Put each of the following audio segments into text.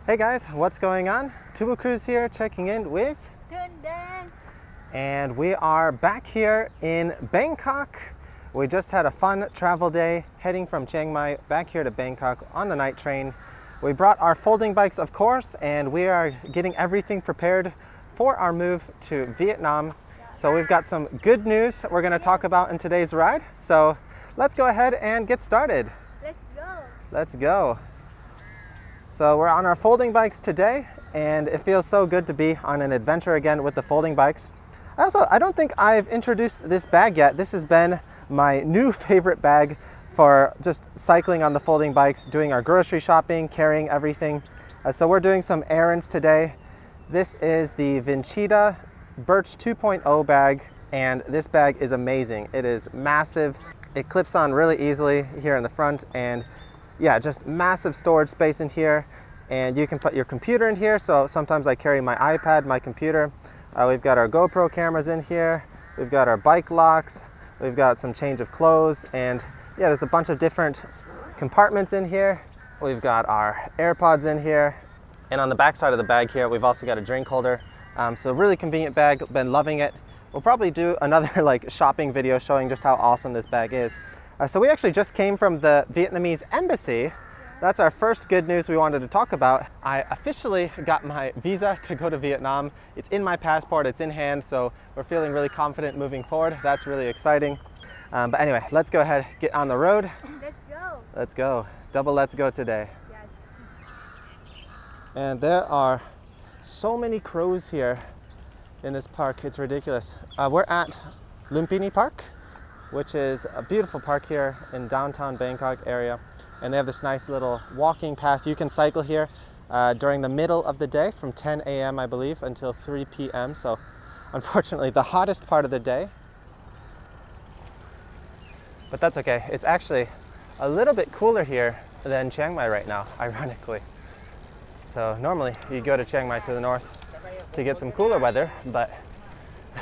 Hey guys, what's going on? Tubu Cruise here, checking in with Dance. and we are back here in Bangkok. We just had a fun travel day heading from Chiang Mai back here to Bangkok on the night train. We brought our folding bikes, of course, and we are getting everything prepared for our move to Vietnam. So we've got some good news that we're going to talk about in today's ride. So let's go ahead and get started. Let's go. Let's go. So we're on our folding bikes today, and it feels so good to be on an adventure again with the folding bikes. I don't think I've introduced this bag yet. This has been my new favorite bag for just cycling on the folding bikes, doing our grocery shopping, carrying everything. So we're doing some errands today. This is the Vincita Birch 2.0 bag, and this bag is amazing. It is massive. It clips on really easily here in the front, and yeah, just massive storage space in here, and you can put your computer in here. So sometimes I carry my iPad, my computer. We've got our GoPro cameras in here. We've got our bike locks. We've got some change of clothes, and yeah, there's a bunch of different compartments in here. We've got our AirPods in here, and on the back side of the bag here, we've also got a drink holder. So really convenient bag. Been loving it. We'll probably do another shopping video showing just how awesome this bag is. So we actually just came from the Vietnamese embassy. That's our first good news we wanted to talk about. I officially got my visa to go to Vietnam. It's in my passport, it's in hand, so we're feeling really confident moving forward. That's really exciting. But anyway, let's go ahead, get on the road. Let's go. Let's go. Double let's go today. Yes. And there are so many crows here in this park, it's ridiculous. We're at Lumphini Park, which is a beautiful park here in downtown Bangkok area. And they have this nice little walking path. You can cycle here during the middle of the day from 10 a.m. I believe until 3 p.m. So unfortunately the hottest part of the day. But that's okay. It's actually a little bit cooler here than Chiang Mai right now, ironically. So normally you go to Chiang Mai to the north to get some cooler weather, but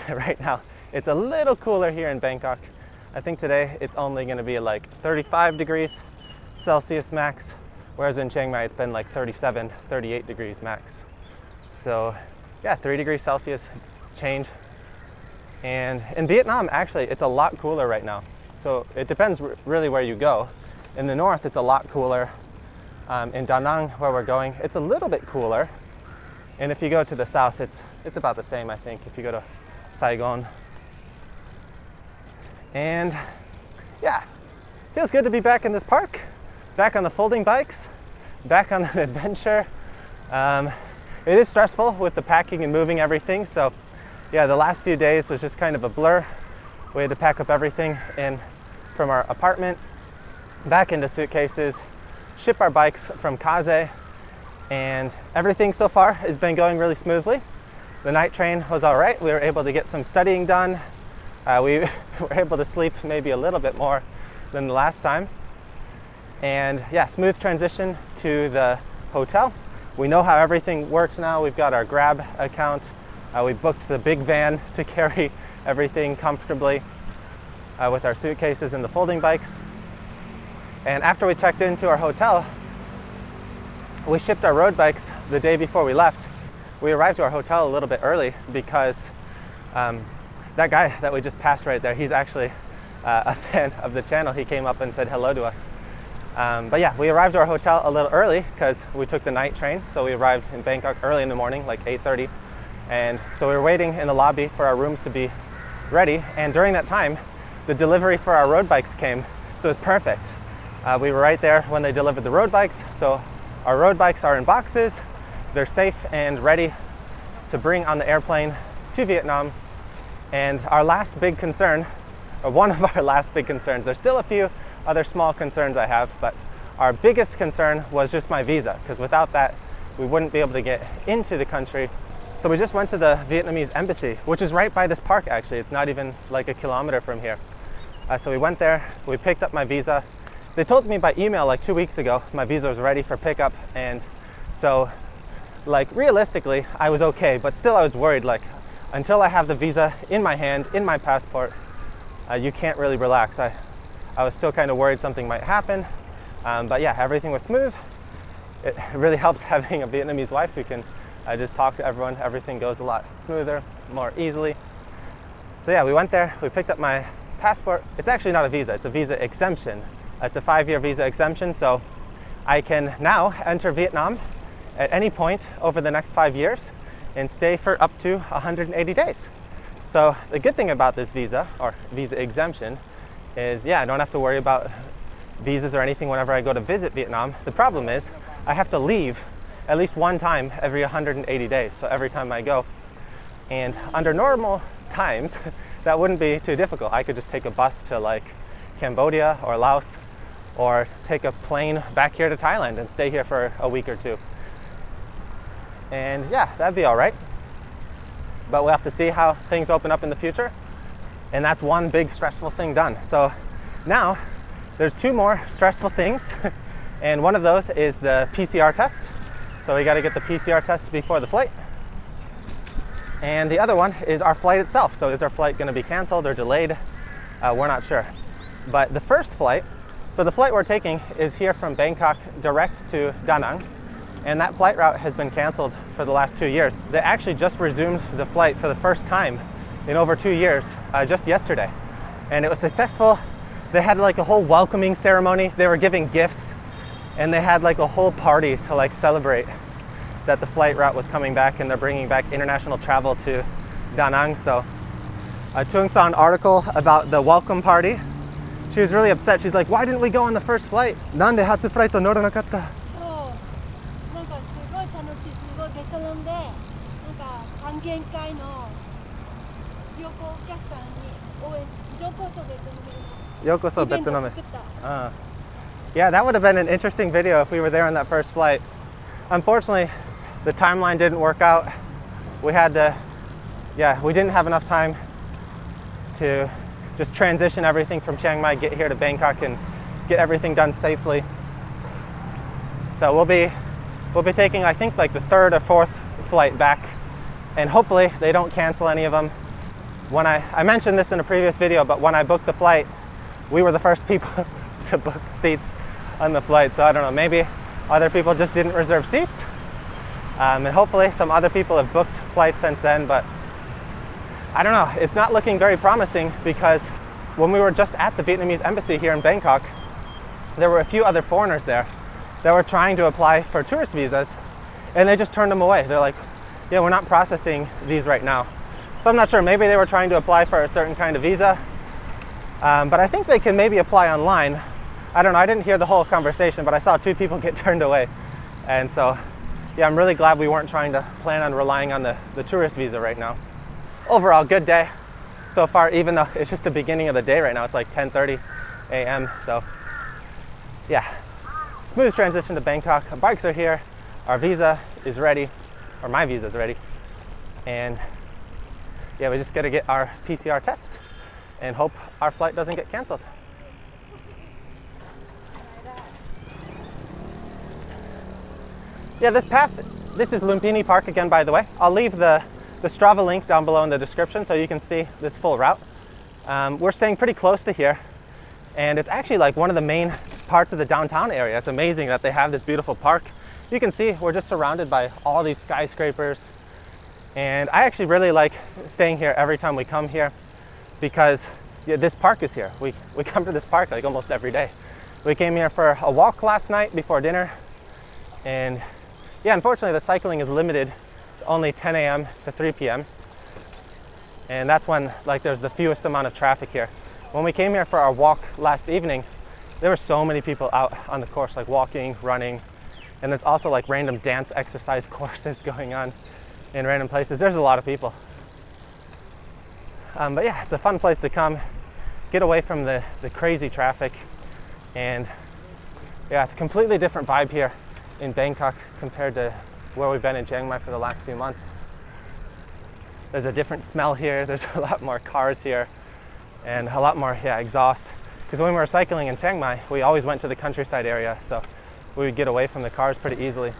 right now it's a little cooler here in Bangkok. I think today it's only going to be like 35 degrees Celsius max, whereas in Chiang Mai it's been like 37, 38 degrees max. So yeah, 3 degrees Celsius change. And in Vietnam, actually, it's a lot cooler right now. So it depends really where you go. In the north, it's a lot cooler. In Da Nang, where we're going, it's a little bit cooler. And if you go to the south, it's about the same, I think, if you go to Saigon. And yeah, feels good to be back in this park, back on the folding bikes, back on an adventure. It is stressful with the packing and moving everything. So yeah, the last few days was just kind of a blur. We had to pack up everything from our apartment back into suitcases, ship our bikes from Kaze, and everything so far has been going really smoothly. The night train was all right. We were able to get some studying done. We were able to sleep maybe a little bit more than the last time. And yeah, smooth transition to the hotel. We know how everything works now. We've got our Grab account. We booked the big van to carry everything comfortably with our suitcases and the folding bikes. And after we checked into our hotel, we shipped our road bikes the day before we left. We arrived to our hotel a little bit early because that guy that we just passed right there, he's actually a fan of the channel. He came up and said hello to us. But yeah, we arrived to our hotel a little early because we took the night train. So we arrived in Bangkok early in the morning, like 8:30. And so we were waiting in the lobby for our rooms to be ready. And during that time, the delivery for our road bikes came. So it was perfect. We were right there when they delivered the road bikes. So our road bikes are in boxes. They're safe and ready to bring on the airplane to Vietnam. And our last big concern, or one of our last big concerns, there's still a few other small concerns I have, but our biggest concern was just my visa, because without that, we wouldn't be able to get into the country. So we just went to the Vietnamese embassy, which is right by this park actually. It's not even like a kilometer from here. So we went there, we picked up my visa. They told me by email like 2 weeks ago, my visa was ready for pickup. And so realistically, I was okay, but still I was worried, until I have the visa in my hand, in my passport, you can't really relax. I was still kind of worried something might happen, but yeah, everything was smooth. it really helps having a Vietnamese wife who can just talk to everyone. Everything goes a lot smoother, more easily. So yeah, we went there, we picked up my passport. It's actually not a visa, it's a visa exemption. It's a 5-year visa exemption, so I can now enter Vietnam at any point over the next 5 years and stay for up to 180 days. So the good thing about this visa, or visa exemption, is I don't have to worry about visas or anything whenever I go to visit Vietnam. The problem is I have to leave at least one time every 180 days, so every time I go. And under normal times, that wouldn't be too difficult. I could just take a bus to like Cambodia or Laos, or take a plane back here to Thailand and stay here for a week or two. And yeah, that'd be all right. But we'll have to see how things open up in the future. And that's one big stressful thing done. So now there's 2 more stressful things. And one of those is the PCR test. So we got to get the PCR test before the flight. And the other one is our flight itself. So is our flight going to be canceled or delayed? We're not sure. But the first flight, so the flight we're taking is here from Bangkok direct to Da Nang. And that flight route has been canceled for the last 2 years. They actually just resumed the flight for the first time in over 2 years, just yesterday. And it was successful. They had like a whole welcoming ceremony. They were giving gifts, and they had like a whole party to like celebrate that the flight route was coming back, and they're bringing back international travel to Da Nang. So Tung saw an article about the welcome party. She was really upset. She's like, why didn't we go on the first flight? Nande hatsu flight to noranakatta? なんかすごい楽しい、すごいベトナムでなんか歓迎会の旅行お客さんに応援、ようこそベトナムに Yokoso ベトナム。作った。Yeah, that would have been an interesting video if we were there on that first flight. Unfortunately, the timeline didn't work out. We had to, we didn't have enough time to just transition everything from Chiang Mai, get here to Bangkok, and get everything done safely. So we'll be taking, I think, like the 3rd or 4th flight back, and hopefully they don't cancel any of them. When I mentioned this in a previous video, but when I booked the flight, we were the first people to book seats on the flight. So I don't know, maybe other people just didn't reserve seats. And hopefully some other people have booked flights since then, but I don't know, it's not looking very promising, because when we were just at the Vietnamese embassy here in Bangkok, there were a few other foreigners there that were trying to apply for tourist visas, and they just turned them away. They're like, yeah, we're not processing these right now. So I'm not sure, maybe they were trying to apply for a certain kind of visa, but I think they can maybe apply online. I don't know, I didn't hear the whole conversation, but I saw 2 people get turned away. And so, yeah, I'm really glad we weren't trying to plan on relying on the tourist visa right now. Overall, good day so far, even though it's just the beginning of the day right now. It's like 10:30 a.m. So yeah, smooth transition to Bangkok. Our bikes are here, our visa is ready, or my visa is ready. And yeah, we just gotta get our PCR test and hope our flight doesn't get canceled. Yeah, this is Lumphini Park again, by the way. I'll leave the Strava link down below in the description so you can see this full route. We're staying pretty close to here, and it's actually like one of the main parts of the downtown area. It's amazing that they have this beautiful park. You can see we're just surrounded by all these skyscrapers, and I actually really like staying here every time we come here, because this park is here. We come to this park like almost every day. We came here for a walk last night before dinner, and yeah, unfortunately the cycling is limited to only 10 a.m. to 3 p.m. and that's when like there's the fewest amount of traffic here. When we came here for our walk last evening, there were so many people out on the course, like walking, running, and there's also like random dance exercise courses going on in random places. There's a lot of people. But yeah, it's a fun place to come, get away from the crazy traffic, and yeah, it's a completely different vibe here in Bangkok compared to where we've been in Chiang Mai for the last few months. There's a different smell here, there's a lot more cars here, and a lot more exhaust. Because when we were cycling in Chiang Mai, we always went to the countryside area, so we would get away from the cars pretty easily.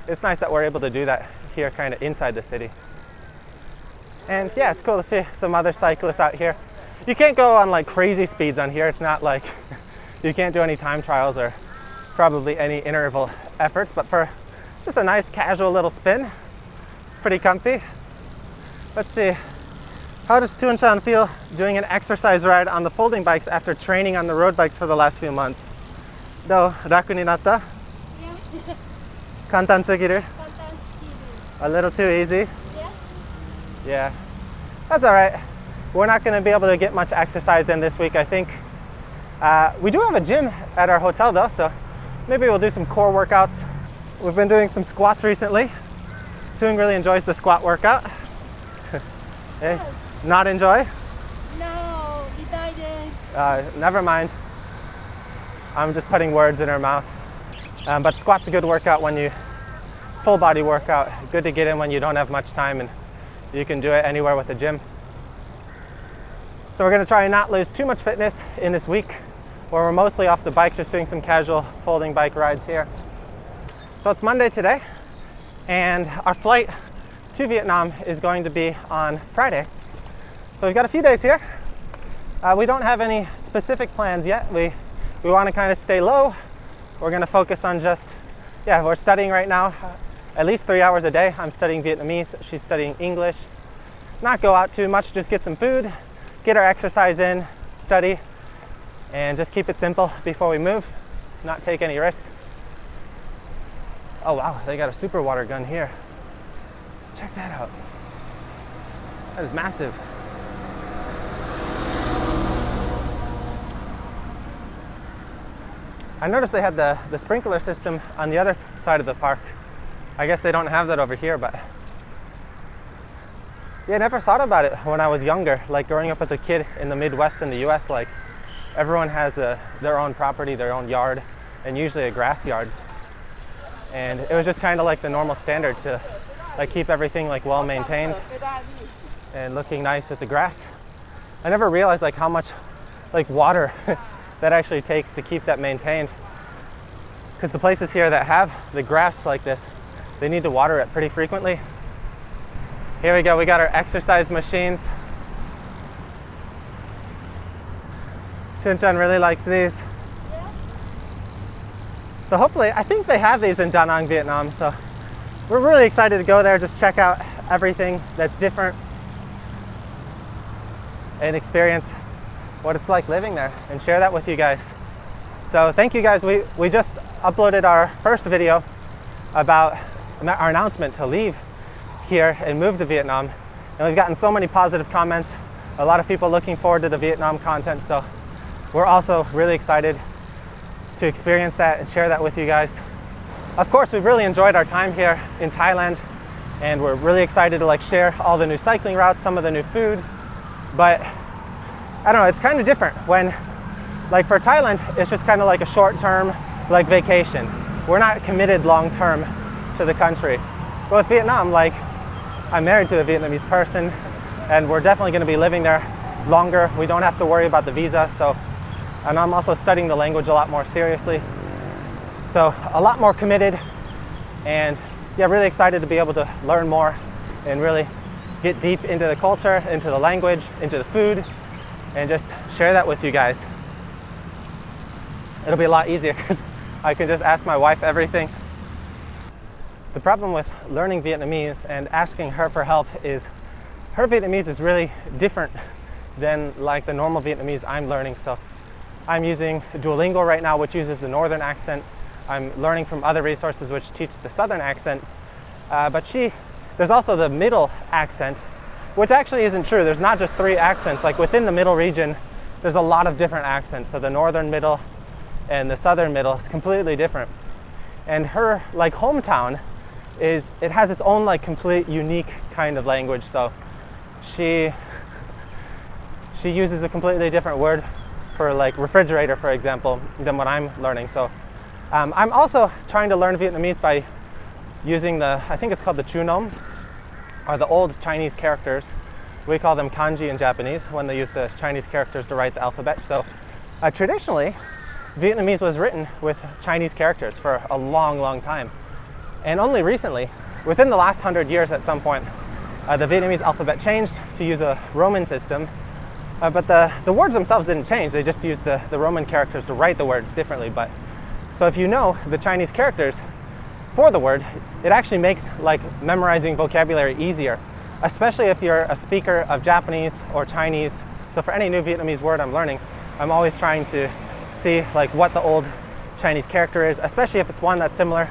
It's nice that we're able to do that here kind of inside the city. And yeah, it's cool to see some other cyclists out here. You can't go on like crazy speeds on here. It's not like you can't do any time trials or probably any interval efforts, but for just a nice casual little spin, it's pretty comfy. Let's see, how does Tuan-chan feel doing an exercise ride on the folding bikes after training on the road bikes for the last few months? Do, raku ni natta? Yeah. Kantan sugiru? A little too easy? Yeah. Yeah, that's all right. We're not going to be able to get much exercise in this week, I think. We do have a gym at our hotel though, so maybe we'll do some core workouts. We've been doing some squats recently. Tung really enjoys the squat workout. Hey, not enjoy? No, I didn't. Never mind. I'm just putting words in her mouth. But squat's a good workout when you, full body workout. Good to get in when you don't have much time, and you can do it anywhere with the gym. So we're gonna try and not lose too much fitness in this week, where we're mostly off the bike, just doing some casual folding bike rides here. So it's Monday today, and our flight to Vietnam is going to be on Friday. So we've got a few days here. We don't have any specific plans yet. We want to kind of stay low. We're going to focus on just, we're studying right now, at least 3 hours a day. I'm studying Vietnamese, she's studying English. Not go out too much, just get some food, get our exercise in, study, and just keep it simple before we move, not take any risks. Oh wow, they got a super water gun here. Check that out. That is massive. I noticed they had the sprinkler system on the other side of the park. I guess they don't have that over here, but yeah, I never thought about it when I was younger. Like growing up as a kid in the Midwest in the US, like everyone has their own property, their own yard, and usually a grass yard. And it was just kind of like the normal standard to like keep everything like well maintained and looking nice with the grass. I never realized like how much like water that actually takes to keep that maintained. Because the places here that have the grass like this, they need to water it pretty frequently. Here we go, we got our exercise machines. Tuan-chan really likes these. So hopefully, I think they have these in Da Nang, Vietnam, so we're really excited to go there, just check out everything that's different and experience what it's like living there and share that with you guys. So thank you guys. We just uploaded our first video about our announcement to leave here and move to Vietnam, and we've gotten so many positive comments, a lot of people looking forward to the Vietnam content, so we're also really excited to experience that and share that with you guys. Of course, we've really enjoyed our time here in Thailand, and we're really excited to like share all the new cycling routes, some of the new food, but I don't know, it's kind of different when, like for Thailand, it's just kind of like a short-term like vacation. We're not committed long-term to the country. But with Vietnam, like I'm married to a Vietnamese person, and we're definitely going to be living there longer. We don't have to worry about the visa, so, and I'm also studying the language a lot more seriously. So a lot more committed, and yeah, really excited to be able to learn more and really get deep into the culture, into the language, into the food, and just share that with you guys. It'll be a lot easier because I can just ask my wife everything. The problem with learning Vietnamese and asking her for help is her Vietnamese is really different than like the normal Vietnamese I'm learning. So I'm using Duolingo right now, which uses the northern accent. I'm learning from other resources which teach the southern accent. But there's also the middle accent, which actually isn't true. There's not just 3 accents. Like within the middle region, there's a lot of different accents. So the northern middle and the southern middle is completely different. And her like hometown it has its own like complete unique kind of language. So she uses a completely different word for like refrigerator, for example, than what I'm learning. So I'm also trying to learn Vietnamese by using I think it's called the Chu Nom, or the old Chinese characters. We call them kanji in Japanese when they use the Chinese characters to write the alphabet. So traditionally, Vietnamese was written with Chinese characters for a long, long time. And only recently, within the last 100 years at some point, the Vietnamese alphabet changed to use a Roman system. But the words themselves didn't change. They just used the Roman characters to write the words differently. So if you know the Chinese characters, for the word, it actually makes like memorizing vocabulary easier, especially if you're a speaker of Japanese or Chinese. So for any new Vietnamese word I'm learning, I'm always trying to see like what the old Chinese character is, especially if it's one that's similarly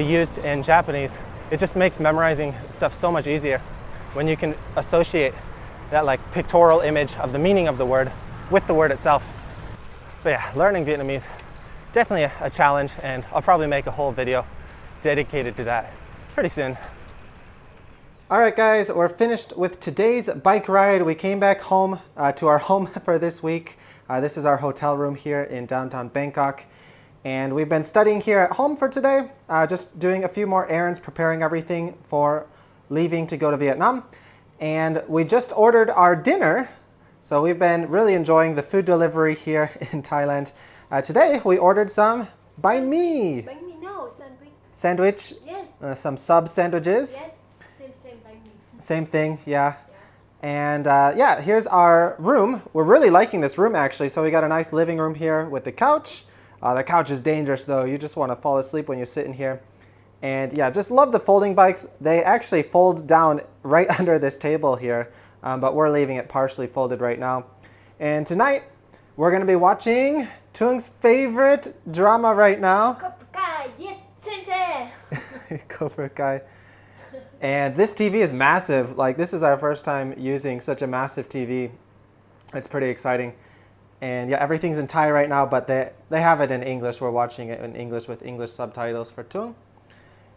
used in Japanese. It just makes memorizing stuff so much easier when you can associate that like pictorial image of the meaning of the word with the word itself. But yeah, learning Vietnamese, definitely a challenge, and I'll probably make a whole video dedicated to that pretty soon. All right guys, we're finished with today's bike ride. We came back home to our home for this week. This is our hotel room here in downtown Bangkok. And we've been studying here at home for today, just doing a few more errands, preparing everything for leaving to go to Vietnam. And we just ordered our dinner. So we've been really enjoying the food delivery here in Thailand. Today we ordered some banh mi. Bánh mì, no, sandwich. Sandwich? Yes. Some sub sandwiches. Yes, same bánh mì. Same thing, yeah. And yeah, here's our room. We're really liking this room actually. So we got a nice living room here with the couch. The couch is dangerous though. You just want to fall asleep when you're sitting here. And yeah, just love the folding bikes. They actually fold down right under this table here, but we're leaving it partially folded right now. And tonight, we're going to be watching Thung's favorite drama right now. Cobra Kai, yes, sensei. Cobra Kai. And this TV is massive. Like, this is our first time using such a massive TV. It's pretty exciting. And yeah, everything's in Thai right now, but they have it in English. We're watching it in English with English subtitles for Thung.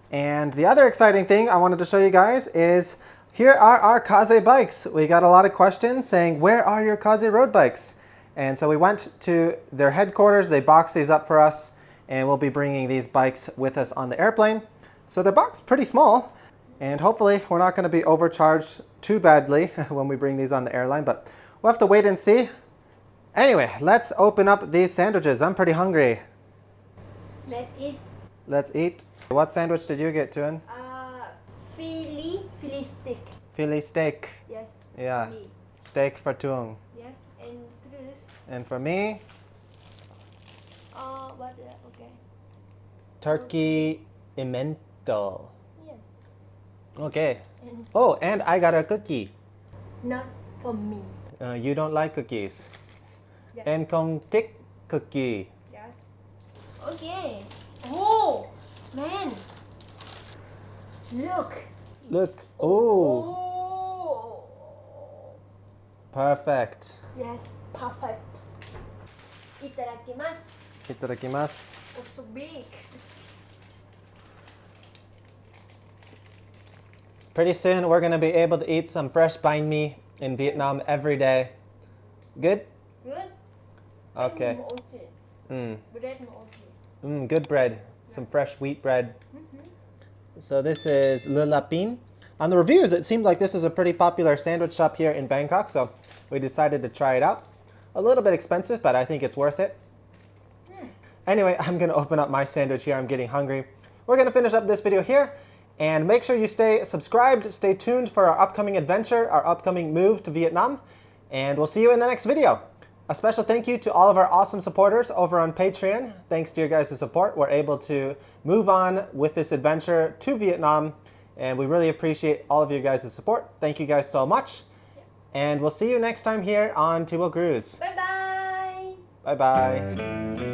And the other exciting thing I wanted to show you guys is here are our Kaze bikes. We got a lot of questions saying, where are your Kaze road bikes? And so we went to their headquarters. They boxed these up for us, and we'll be bringing these bikes with us on the airplane. So they're boxed pretty small, and hopefully we're not going to be overcharged too badly when we bring these on the airline, but we'll have to wait and see. Anyway, let's open up these sandwiches. I'm pretty hungry. Let's eat. What sandwich did you get, Tuan? Philly steak. Philly steak. Yes. Yeah. For me. Steak for Tuang. Yes, and this. And for me, What? Okay. turkey emmental. Yeah. Okay. And Oh, and I got a cookie. not for me. You don't like cookies. Yes. Em không thích cookie. Yes. Okay. Oh, man. Look. Oh, Oh. perfect. Yes, perfect. Itadakimasu. Itadakimasu. Oh, so big. Pretty soon we're gonna be able to eat some fresh banh mi in Vietnam every day. Good? Good. Okay. Bread mo okay. Good bread. Some fresh wheat bread. So this is Lumphini. On the reviews, it seemed like this is a pretty popular sandwich shop here in Bangkok, so we decided to try it out. A little bit expensive, but I think it's worth it. Anyway, I'm gonna open up my sandwich here. I'm getting hungry. We're gonna finish up this video here, and make sure you stay subscribed, stay tuned for our upcoming adventure, our upcoming move to Vietnam, and we'll see you in the next video. A special thank you to all of our awesome supporters over on Patreon. Thanks to your guys' support, we're able to move on with this adventure to Vietnam, and we really appreciate all of you guys' support. Thank you guys so much, and we'll see you next time here on Tubo Cruise. Bye bye. Bye bye.